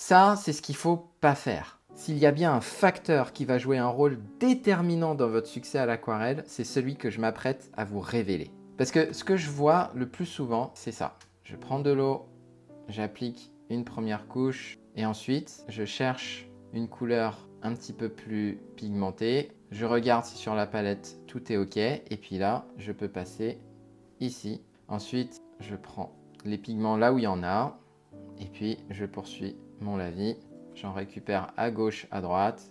Ça, c'est ce qu'il ne faut pas faire. S'il y a bien un facteur qui va jouer un rôle déterminant dans votre succès à l'aquarelle, c'est celui que je m'apprête à vous révéler. Parce que ce que je vois le plus souvent, c'est ça. Je prends de l'eau, j'applique une première couche et ensuite je cherche une couleur un petit peu plus pigmentée. Je regarde si sur la palette tout est ok et puis là, je peux passer ici. Ensuite, je prends les pigments là où il y en a et puis je poursuis mon lavis. J'en récupère à gauche, à droite.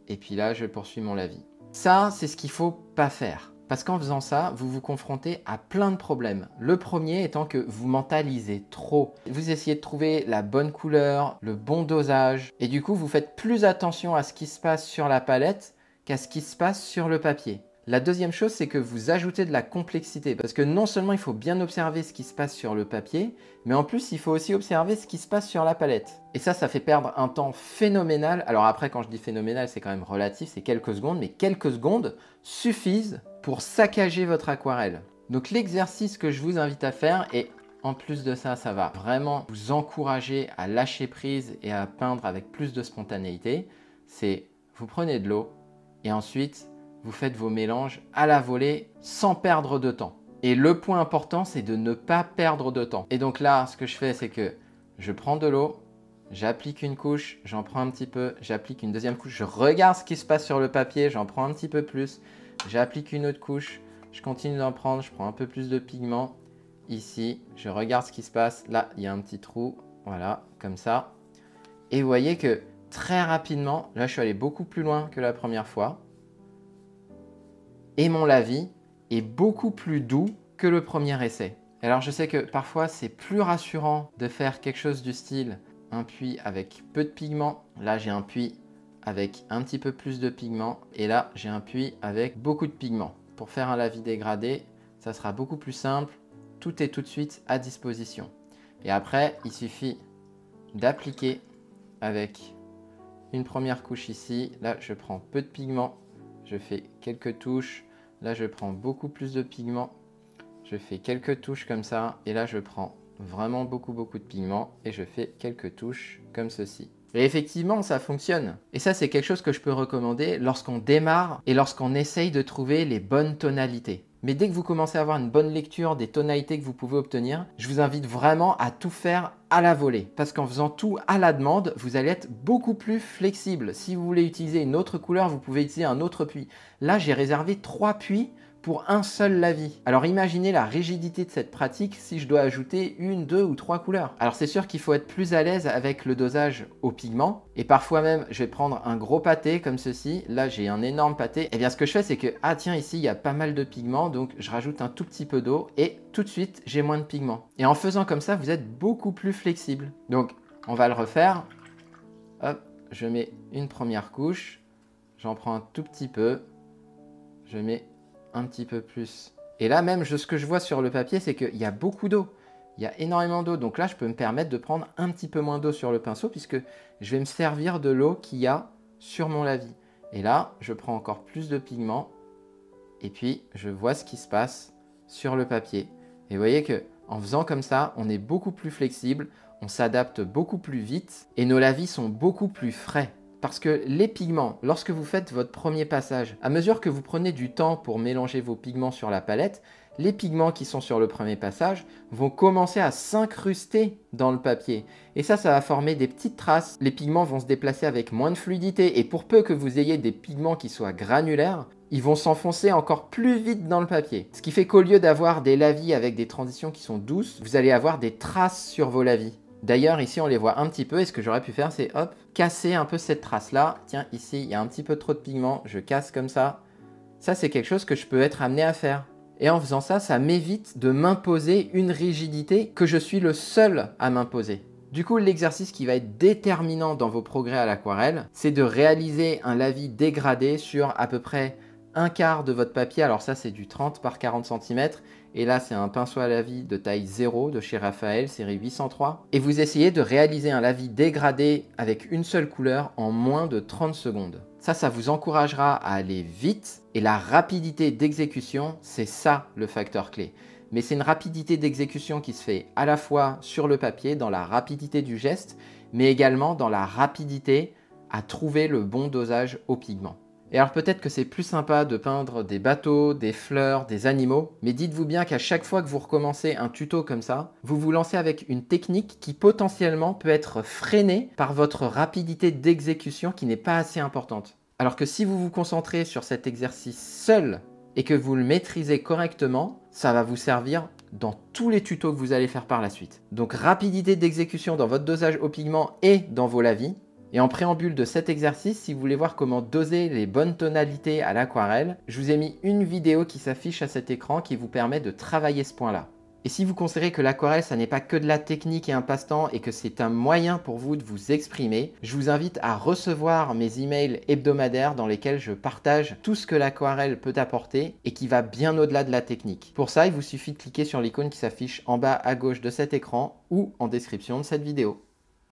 Et puis là, je poursuis mon lavis. Ça, c'est ce qu'il ne faut pas faire. Parce qu'en faisant ça, vous vous confrontez à plein de problèmes. Le premier étant que vous mentalisez trop. Vous essayez de trouver la bonne couleur, le bon dosage. Et du coup, vous faites plus attention à ce qui se passe sur la palette qu'à ce qui se passe sur le papier. La deuxième chose, c'est que vous ajoutez de la complexité parce que non seulement il faut bien observer ce qui se passe sur le papier, mais en plus il faut aussi observer ce qui se passe sur la palette. Et ça fait perdre un temps phénoménal. Alors après, quand je dis phénoménal, c'est quand même relatif, c'est quelques secondes, mais quelques secondes suffisent pour saccager votre aquarelle. Donc l'exercice que je vous invite à faire, et en plus de ça, ça va vraiment vous encourager à lâcher prise et à peindre avec plus de spontanéité, c'est vous prenez de l'eau et ensuite vous faites vos mélanges à la volée sans perdre de temps. Et le point important, c'est de ne pas perdre de temps. Et donc là, ce que je fais, c'est que je prends de l'eau, j'applique une couche, j'en prends un petit peu, j'applique une deuxième couche, je regarde ce qui se passe sur le papier, j'en prends un petit peu plus, j'applique une autre couche, je continue d'en prendre, je prends un peu plus de pigment. Ici, je regarde ce qui se passe. Là, il y a un petit trou, voilà, comme ça. Et vous voyez que très rapidement, là, je suis allé beaucoup plus loin que la première fois. Et mon lavis est beaucoup plus doux que le premier essai. Alors je sais que parfois c'est plus rassurant de faire quelque chose du style un puits avec peu de pigment. Là j'ai un puits avec un petit peu plus de pigment et là j'ai un puits avec beaucoup de pigment. Pour faire un lavis dégradé, ça sera beaucoup plus simple. Tout est tout de suite à disposition. Et après, il suffit d'appliquer avec une première couche ici. Là je prends peu de pigment. Je fais quelques touches. Là, je prends beaucoup plus de pigment. Je fais quelques touches comme ça. Et là, je prends vraiment beaucoup de pigment. Et je fais quelques touches comme ceci. Et effectivement, ça fonctionne. Et ça, c'est quelque chose que je peux recommander lorsqu'on démarre et lorsqu'on essaye de trouver les bonnes tonalités. Mais dès que vous commencez à avoir une bonne lecture des tonalités que vous pouvez obtenir, je vous invite vraiment à tout faire à la volée. Parce qu'en faisant tout à la demande, vous allez être beaucoup plus flexible. Si vous voulez utiliser une autre couleur, vous pouvez utiliser un autre puits. Là, j'ai réservé 3 puits pour un seul lavis. Alors imaginez la rigidité de cette pratique si je dois ajouter 1, 2 ou 3 couleurs. Alors c'est sûr qu'il faut être plus à l'aise avec le dosage au pigment et parfois même je vais prendre un gros pâté comme ceci. Là j'ai un énorme pâté. Et bien ce que je fais c'est que tiens ici il y a pas mal de pigments donc je rajoute un tout petit peu d'eau et tout de suite j'ai moins de pigments. Et en faisant comme ça vous êtes beaucoup plus flexible. Donc on va le refaire. Hop, je mets une première couche, j'en prends un tout petit peu, je mets un petit peu plus. Et là même, ce que je vois sur le papier, c'est qu'il y a beaucoup d'eau. Il y a énormément d'eau. Donc là, je peux me permettre de prendre un petit peu moins d'eau sur le pinceau puisque je vais me servir de l'eau qu'il y a sur mon lavis. Et là, je prends encore plus de pigment et puis je vois ce qui se passe sur le papier. Et vous voyez que en faisant comme ça, on est beaucoup plus flexible, on s'adapte beaucoup plus vite et nos lavis sont beaucoup plus frais. Parce que les pigments, lorsque vous faites votre premier passage, à mesure que vous prenez du temps pour mélanger vos pigments sur la palette, les pigments qui sont sur le premier passage vont commencer à s'incruster dans le papier. Et ça va former des petites traces. Les pigments vont se déplacer avec moins de fluidité. Et pour peu que vous ayez des pigments qui soient granulaires, ils vont s'enfoncer encore plus vite dans le papier. Ce qui fait qu'au lieu d'avoir des lavis avec des transitions qui sont douces, vous allez avoir des traces sur vos lavis. D'ailleurs, ici, on les voit un petit peu. Et ce que j'aurais pu faire, c'est hop, casser un peu cette trace-là. Tiens, ici, il y a un petit peu trop de pigment. Je casse comme ça. Ça, c'est quelque chose que je peux être amené à faire. Et en faisant ça, ça m'évite de m'imposer une rigidité que je suis le seul à m'imposer. Du coup, l'exercice qui va être déterminant dans vos progrès à l'aquarelle, c'est de réaliser un lavis dégradé sur à peu près un quart de votre papier. Alors ça, c'est du 30 par 40 cm. Et là, c'est un pinceau à lavis de taille 0 de chez Raphaël, série 803. Et vous essayez de réaliser un lavis dégradé avec une seule couleur en moins de 30 secondes. Ça vous encouragera à aller vite. Et la rapidité d'exécution, c'est ça le facteur clé. Mais c'est une rapidité d'exécution qui se fait à la fois sur le papier, dans la rapidité du geste, mais également dans la rapidité à trouver le bon dosage au pigment. Et alors peut-être que c'est plus sympa de peindre des bateaux, des fleurs, des animaux, mais dites-vous bien qu'à chaque fois que vous recommencez un tuto comme ça, vous vous lancez avec une technique qui potentiellement peut être freinée par votre rapidité d'exécution qui n'est pas assez importante. Alors que si vous vous concentrez sur cet exercice seul et que vous le maîtrisez correctement, ça va vous servir dans tous les tutos que vous allez faire par la suite. Donc rapidité d'exécution dans votre dosage au pigment et dans vos lavis. Et en préambule de cet exercice, si vous voulez voir comment doser les bonnes tonalités à l'aquarelle, je vous ai mis une vidéo qui s'affiche à cet écran qui vous permet de travailler ce point-là. Et si vous considérez que l'aquarelle, ça n'est pas que de la technique et un passe-temps et que c'est un moyen pour vous de vous exprimer, je vous invite à recevoir mes emails hebdomadaires dans lesquels je partage tout ce que l'aquarelle peut apporter et qui va bien au-delà de la technique. Pour ça, il vous suffit de cliquer sur l'icône qui s'affiche en bas à gauche de cet écran ou en description de cette vidéo.